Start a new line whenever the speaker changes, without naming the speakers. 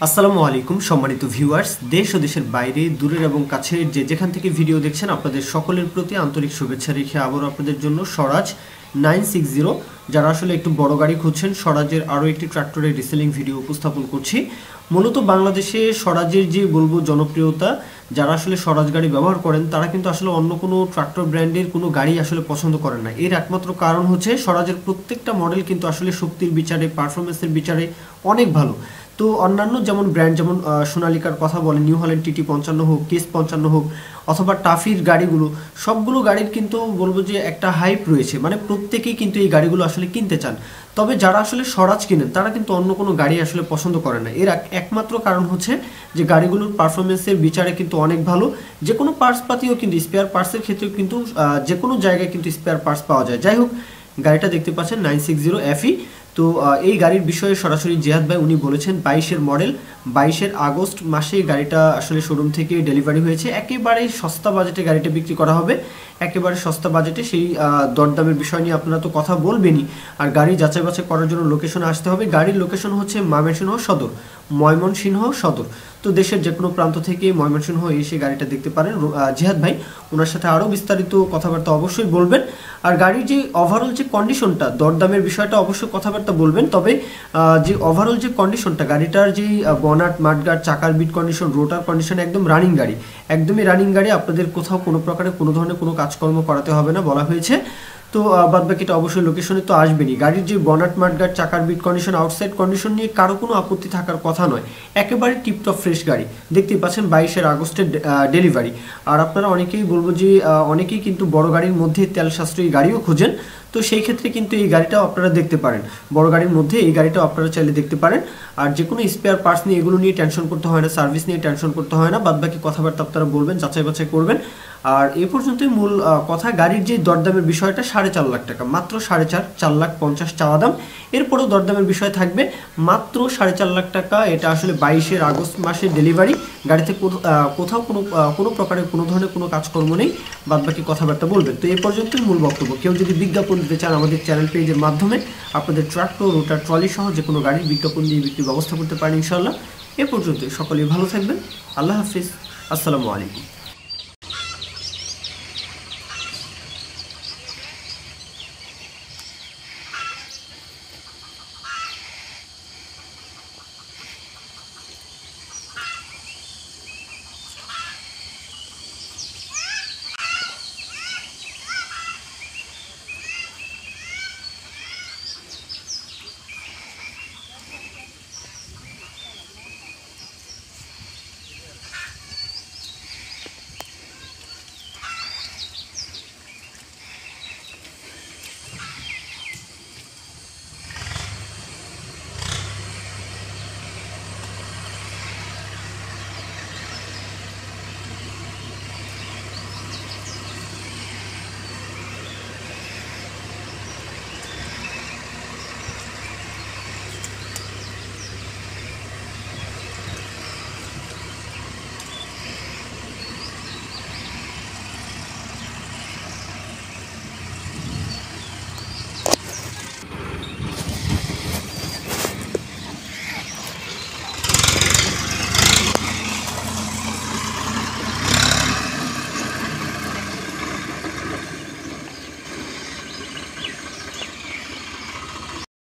আসসালামু আলাইকুম সম্মানিত ভিউয়ার্স, দেশ ও দেশের বাইরে দূরের এবং কাছের যেখান থেকে ভিডিও দেখছেন আপনাদের সকলের প্রতি আন্তরিক শুভেচ্ছা রেখে আবারও আপনাদের জন্য স্বরাজ 960 যারা আসলে একটু বড় গাড়ি খুঁজছেন স্বরাজের আরও একটি ট্রাক্টরের রিসেলিং ভিডিও উপস্থাপন করছি। মূলত বাংলাদেশে স্বরাজের যে বলবো জনপ্রিয়তা, যারা আসলে স্বরাজ গাড়ি ব্যবহার করেন তারা কিন্তু আসলে অন্য কোনো ট্রাক্টর ব্র্যান্ডের কোনো গাড়ি আসলে পছন্দ করেন না। এর একমাত্র কারণ হচ্ছে স্বরাজের প্রত্যেকটা মডেল কিন্তু আসলে শক্তির বিচারে, পারফরমেন্সের বিচারে অনেক ভালো। তো অন্যান্য যেমন ব্র্যান্ড, যেমন সোনালিকার কথা বলেন, নিউ হল্যান্ড টিটি 55 হোক, কেস 55 হোক, অথবা টাফির গাড়িগুলো, সবগুলো গাড়ির কিন্তু বলবো যে একটা হাইপ রয়েছে, মানে প্রত্যেকেই কিন্তু এই গাড়িগুলো আসলে কিনতে চান। তবে যারা আসলে স্বরাজ কিনেন তারা কিন্তু অন্য কোনো গাড়ি আসলে পছন্দ করে না। এর একমাত্র কারণ হচ্ছে যে গাড়িগুলোর পারফরমেন্সের বিচারে কিন্তু অনেক ভালো। যে কোনো পার্টস পাতিও কিন্তু স্পেয়ার পার্টসের ক্ষেত্রেও কিন্তু যে কোনো জায়গায় কিন্তু স্পেয়ার পার্টস পাওয়া যায়। যাই হোক, গাড়িটা দেখতে পাচ্ছেন 960 FE। তো এই গাড়ির বিষয়ে সরাসরি জিহাদ ভাই উনি বলেছেন 22-এর মডেল, 22-এর আগস্ট মাসে গাড়িটা আসলে শোরুম থেকে ডেলিভারি হয়েছে। একেবারে সস্তা বাজেটে গাড়িটা বিক্রি করা হবে, একেবারে সস্তা বাজেটে। সেই দরদামের বিষয় নিয়ে আপনারা তো কথা বলবেনই। আর গাড়ি যাচাই বাছাই করার জন্য লোকেশনে আসতে হবে। গাড়ির লোকেশন হচ্ছে ময়মনসিংহ সদর, ময়মনসিংহ সদর। তো দেশের যে কোনো প্রান্ত থেকে ময়মনসিংহ এসে গাড়িটা দেখতে পারেন। জিহাদ ভাই ওনার সাথে আরও বিস্তারিত কথাবার্তা অবশ্যই বলবেন। আর গাড়ির যে ওভারঅল যে কন্ডিশনটা, দরদামের বিষয়টা অবশ্যই কথাবার্তা বলবেন। তবে যে ওভারঅল যে কন্ডিশনটা, গাড়িটার যে বনাট, মাডগার্ড, চাকার বিট কন্ডিশন, রোটার কন্ডিশন একদম রানিং গাড়ি, একদমই রানিং গাড়ি। আপনাদের কোথাও কোনো প্রকারে কোনো ধরনের কোনো কাজকর্ম করাতে হবে না বলা হয়েছে। তো বাদবাকিটা অবশ্যই লোকেশনে তো আসবেনই। গাড়ির যে বনাট, মাডগার্ড, চাকার বিট কন্ডিশন, আউটসাইড কন্ডিশন নিয়ে কারো কোনো আপত্তি থাকার কথা নয়। একেবারে টিপটপ ফ্রেশ গাড়ি। দেখতেই পাচ্ছেন 22-এর আগস্টের ডেলিভারি। আর আপনারা অনেকেই বলবো যে অনেকেই কিন্তু বড় গাড়ির মধ্যে তেল সাশ্রয়ী গাড়িও খোঁজেন। তো সেই ক্ষেত্রে কিন্তু এই গাড়িটাও আপনারা দেখতে পারেন। বড় গাড়ির মধ্যে এই গাড়িটাও আপনারা চাইলে দেখতে পারেন। আর যে কোনো স্পেয়ার পার্টস নিয়ে এগুলো নিয়ে টেনশন করতে হয় না, সার্ভিস নিয়ে টেনশন করতে হয় না। বাদবাকি কথাবার্তা আপনারা বলবেন, যাচাই বাছাই করবেন। আর এ পর্যন্তই মূল কথা। গাড়ির যে দরদামের বিষয়টা 4.5 লাখ টাকা, মাত্র 4.5 লাখ 50 চাওয়া দাম। এরপরেও দরদামের বিষয় থাকবে, মাত্র 4.5 লাখ টাকা। এটা আসলে 22-এর আগস্ট মাসের ডেলিভারি। গাড়িতে কোথাও কোনো প্রকারের কোনো ধরনের কোনো কাজকর্ম নেই। বাদবাকি কথাবার্তা বলবেন। তো এ পর্যন্তই মূল বক্তব্য। কেউ যদি বিজ্ঞাপন দিতে চান আমাদের চ্যানেল পেজের মাধ্যমে আপনাদের ট্রাক্টর, রোটার, ট্রলি সহ যে কোনো গাড়ির বিজ্ঞাপন দিয়ে বিক্রির ব্যবস্থা করতে পারেন ইনশাআল্লাহ। এ পর্যন্তই, সকলেই ভালো থাকবেন। আল্লাহ হাফিজ, আসসালামু আলাইকুম।